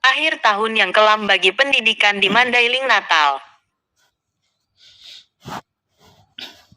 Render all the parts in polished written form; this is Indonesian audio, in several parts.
Akhir tahun yang kelam bagi pendidikan di Mandailing Natal.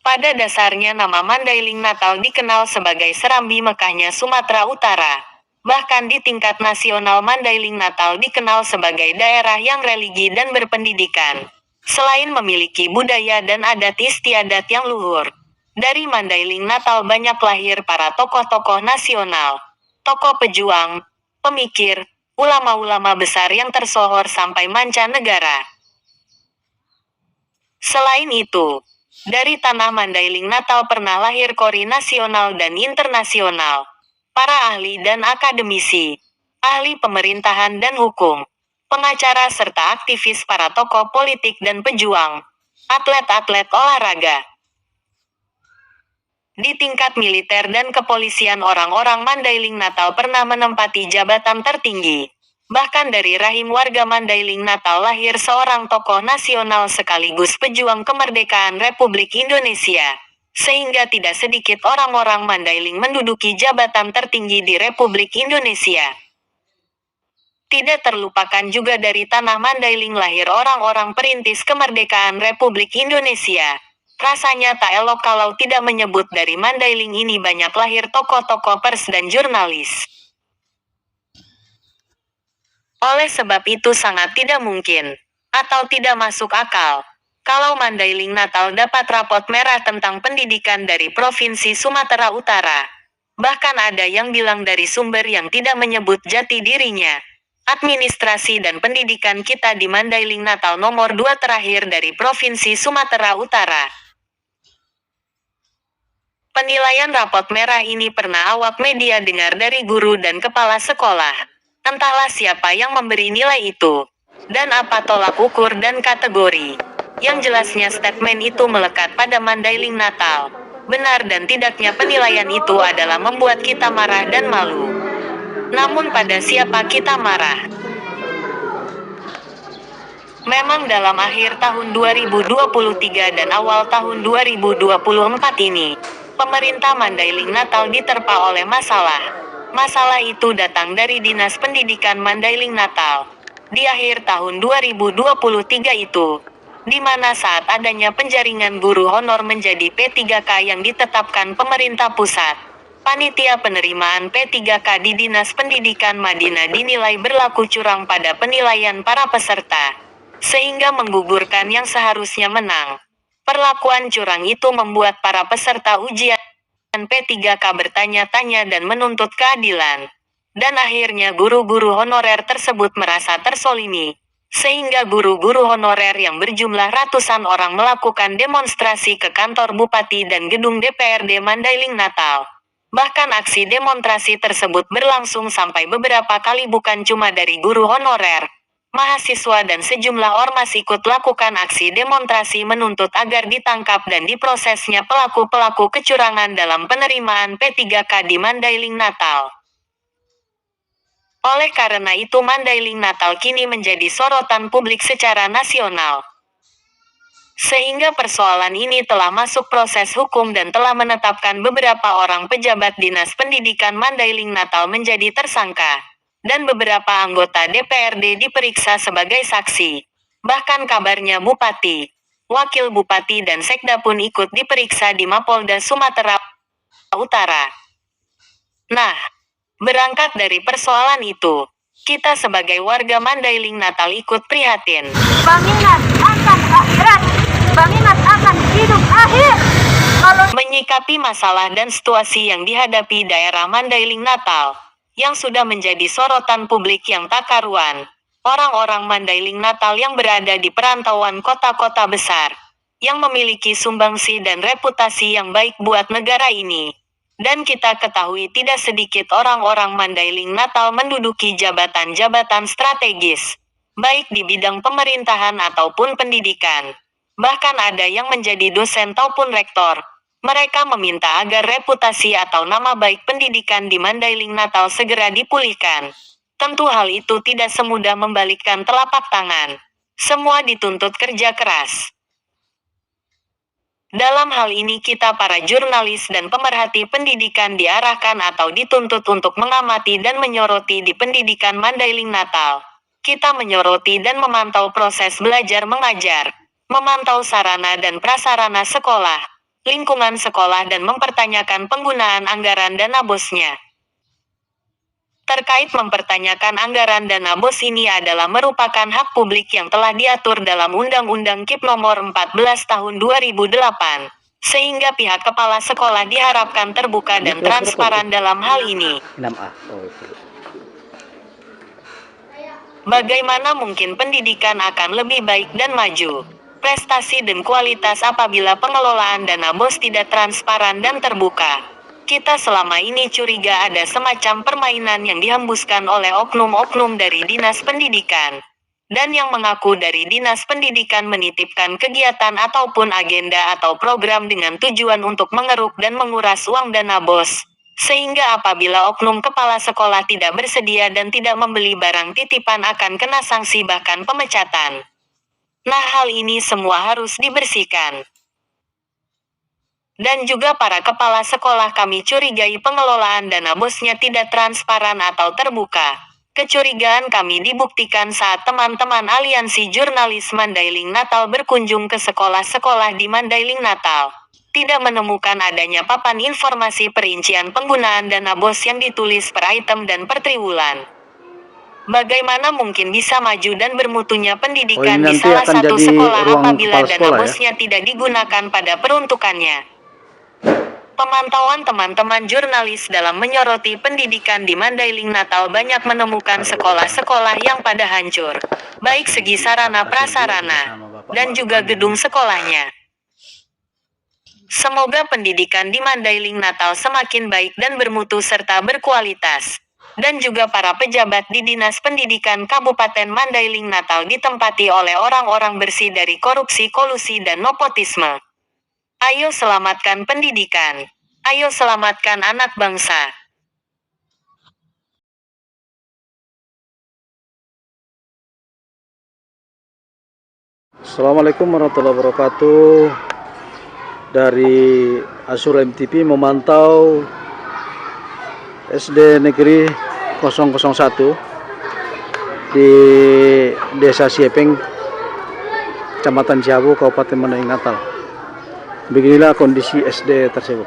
Pada dasarnya nama Mandailing Natal dikenal sebagai serambi Mekahnya Sumatera Utara. Bahkan di tingkat nasional Mandailing Natal dikenal sebagai daerah yang religi dan berpendidikan. Selain memiliki budaya dan adat istiadat yang luhur. Dari Mandailing Natal banyak lahir para tokoh-tokoh nasional, tokoh pejuang, pemikir, ulama-ulama besar yang tersohor sampai mancanegara. Selain itu, dari tanah Mandailing Natal pernah lahir kori nasional dan internasional, para ahli dan akademisi, ahli pemerintahan dan hukum, pengacara serta aktivis, para tokoh politik dan pejuang, atlet-atlet olahraga. Di tingkat militer dan kepolisian orang-orang Mandailing Natal pernah menempati jabatan tertinggi. Bahkan dari rahim warga Mandailing Natal lahir seorang tokoh nasional sekaligus pejuang kemerdekaan Republik Indonesia. Sehingga tidak sedikit orang-orang Mandailing menduduki jabatan tertinggi di Republik Indonesia. Tidak terlupakan juga dari tanah Mandailing lahir orang-orang perintis kemerdekaan Republik Indonesia. Rasanya tak elok kalau tidak menyebut dari Mandailing ini banyak lahir tokoh-tokoh pers dan jurnalis. Oleh sebab itu sangat tidak mungkin, atau tidak masuk akal, kalau Mandailing Natal dapat rapot merah tentang pendidikan dari Provinsi Sumatera Utara. Bahkan ada yang bilang dari sumber yang tidak menyebut jati dirinya. Administrasi dan pendidikan kita di Mandailing Natal nomor 2 terakhir dari Provinsi Sumatera Utara. Penilaian rapot merah ini pernah awak media dengar dari guru dan kepala sekolah. Entahlah siapa yang memberi nilai itu, dan apa tolak ukur dan kategori. Yang jelasnya statement itu melekat pada Mandailing Natal. Benar dan tidaknya penilaian itu adalah membuat kita marah dan malu. Namun pada siapa kita marah? Memang dalam akhir tahun 2023 dan awal tahun 2024 ini, pemerintah Mandailing Natal diterpa oleh masalah. Masalah itu datang dari Dinas Pendidikan Mandailing Natal. Di akhir tahun 2023 itu, di mana saat adanya penjaringan guru honor menjadi P3K yang ditetapkan pemerintah pusat, panitia penerimaan P3K di Dinas Pendidikan Madinah dinilai berlaku curang pada penilaian para peserta, sehingga menggugurkan yang seharusnya menang. Perlakuan curang itu membuat para peserta ujian P3K bertanya-tanya dan menuntut keadilan. Dan akhirnya guru-guru honorer tersebut merasa tersolimi. Sehingga guru-guru honorer yang berjumlah ratusan orang melakukan demonstrasi ke kantor Bupati dan gedung DPRD Mandailing Natal. Bahkan aksi demonstrasi tersebut berlangsung sampai beberapa kali, bukan cuma dari guru honorer. Mahasiswa dan sejumlah ormas ikut lakukan aksi demonstrasi menuntut agar ditangkap dan diprosesnya pelaku-pelaku kecurangan dalam penerimaan P3K di Mandailing Natal. Oleh karena itu Mandailing Natal kini menjadi sorotan publik secara nasional. Sehingga persoalan ini telah masuk proses hukum dan telah menetapkan beberapa orang pejabat Dinas Pendidikan Mandailing Natal menjadi tersangka. Dan beberapa anggota DPRD diperiksa sebagai saksi. Bahkan kabarnya Bupati, Wakil Bupati dan Sekda pun ikut diperiksa di Mapolda Sumatera Utara. Nah, berangkat dari persoalan itu, kita sebagai warga Mandailing Natal ikut prihatin. Mengingat akan akhirat, mengingat akan hidup akhir. Menyikapi masalah dan situasi yang dihadapi daerah Mandailing Natal, yang sudah menjadi sorotan publik yang tak karuan. Orang-orang Mandailing Natal yang berada di perantauan kota-kota besar, yang memiliki sumbangsi dan reputasi yang baik buat negara ini. Dan kita ketahui tidak sedikit orang-orang Mandailing Natal menduduki jabatan-jabatan strategis, baik di bidang pemerintahan ataupun pendidikan. Bahkan ada yang menjadi dosen ataupun rektor. Mereka meminta agar reputasi atau nama baik pendidikan di Mandailing Natal segera dipulihkan. Tentu hal itu tidak semudah membalikkan telapak tangan. Semua dituntut kerja keras. Dalam hal ini kita para jurnalis dan pemerhati pendidikan diarahkan atau dituntut untuk mengamati dan menyoroti di pendidikan Mandailing Natal. Kita menyoroti dan memantau proses belajar mengajar, memantau sarana dan prasarana sekolah, lingkungan sekolah dan mempertanyakan penggunaan anggaran dana BOS-nya. Terkait mempertanyakan anggaran dana BOS ini adalah merupakan hak publik yang telah diatur dalam Undang-Undang KIP Nomor 14 Tahun 2008, sehingga pihak kepala sekolah diharapkan terbuka dan transparan dalam hal ini. 6A. Oh, itu. Bagaimana mungkin pendidikan akan lebih baik dan maju, prestasi dan kualitas apabila pengelolaan dana BOS tidak transparan dan terbuka? Kita selama ini curiga ada semacam permainan yang dihembuskan oleh oknum-oknum dari Dinas Pendidikan, dan yang mengaku dari Dinas Pendidikan menitipkan kegiatan ataupun agenda atau program dengan tujuan untuk mengeruk dan menguras uang dana BOS. Sehingga apabila oknum kepala sekolah tidak bersedia dan tidak membeli barang titipan akan kena sanksi bahkan pemecatan. Nah, hal ini semua harus dibersihkan. Dan juga para kepala sekolah kami curigai pengelolaan dana BOS-nya tidak transparan atau terbuka. Kecurigaan kami dibuktikan saat teman-teman aliansi jurnalis Mandailing Natal berkunjung ke sekolah-sekolah di Mandailing Natal. Tidak menemukan adanya papan informasi perincian penggunaan dana BOS yang ditulis per item dan per triwulan. Bagaimana mungkin bisa maju dan bermutunya pendidikan di salah satu sekolah apabila dana BOS-nya tidak digunakan pada peruntukannya? Pemantauan teman-teman jurnalis dalam menyoroti pendidikan di Mandailing Natal banyak menemukan sekolah-sekolah yang pada hancur, baik segi sarana prasarana, dan juga gedung sekolahnya. Semoga pendidikan di Mandailing Natal semakin baik dan bermutu serta berkualitas. Dan juga para pejabat di Dinas Pendidikan Kabupaten Mandailing Natal ditempati oleh orang-orang bersih dari korupsi, kolusi dan nepotisme. Ayo selamatkan pendidikan. Ayo selamatkan anak bangsa. Assalamualaikum warahmatullahi wabarakatuh. Dari Asur MTV memantau SD Negeri 001 di Desa Siepeng, Kecamatan Ciabu, Kabupaten Mandailing Natal. Beginilah kondisi SD tersebut.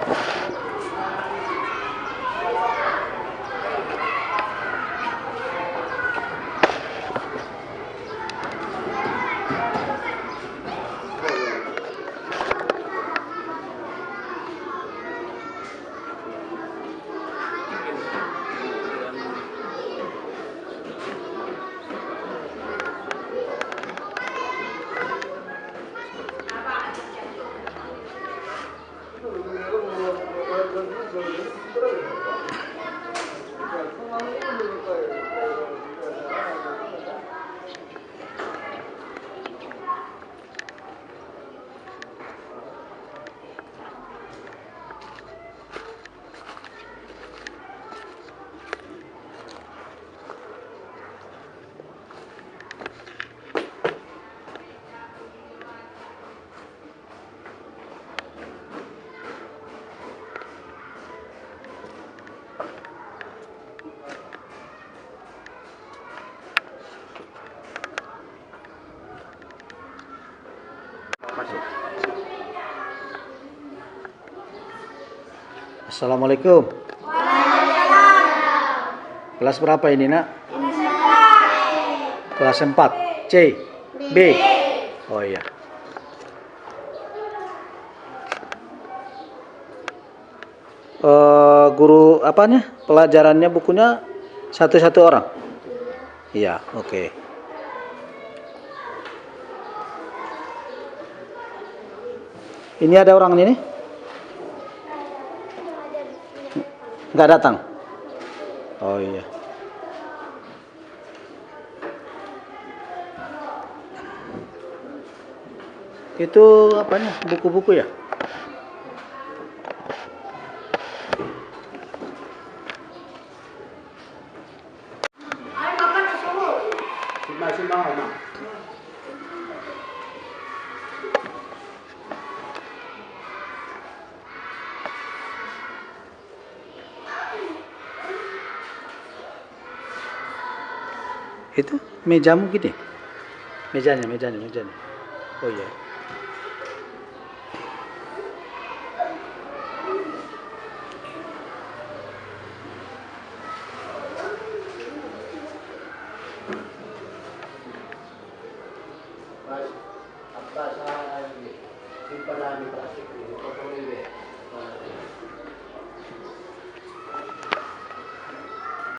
Assalamualaikum. Kelas berapa ini, Nak? Kelas 4. C. B. Oh iya. Guru apanya? Pelajarannya, bukunya satu-satu orang? Iya, oke. Ini ada orang ini? Nggak datang? Oh iya. Itu apanya? Buku-buku ya? Masih mau, Mak. Itu mejamu gini. Mejanya. Oh iya.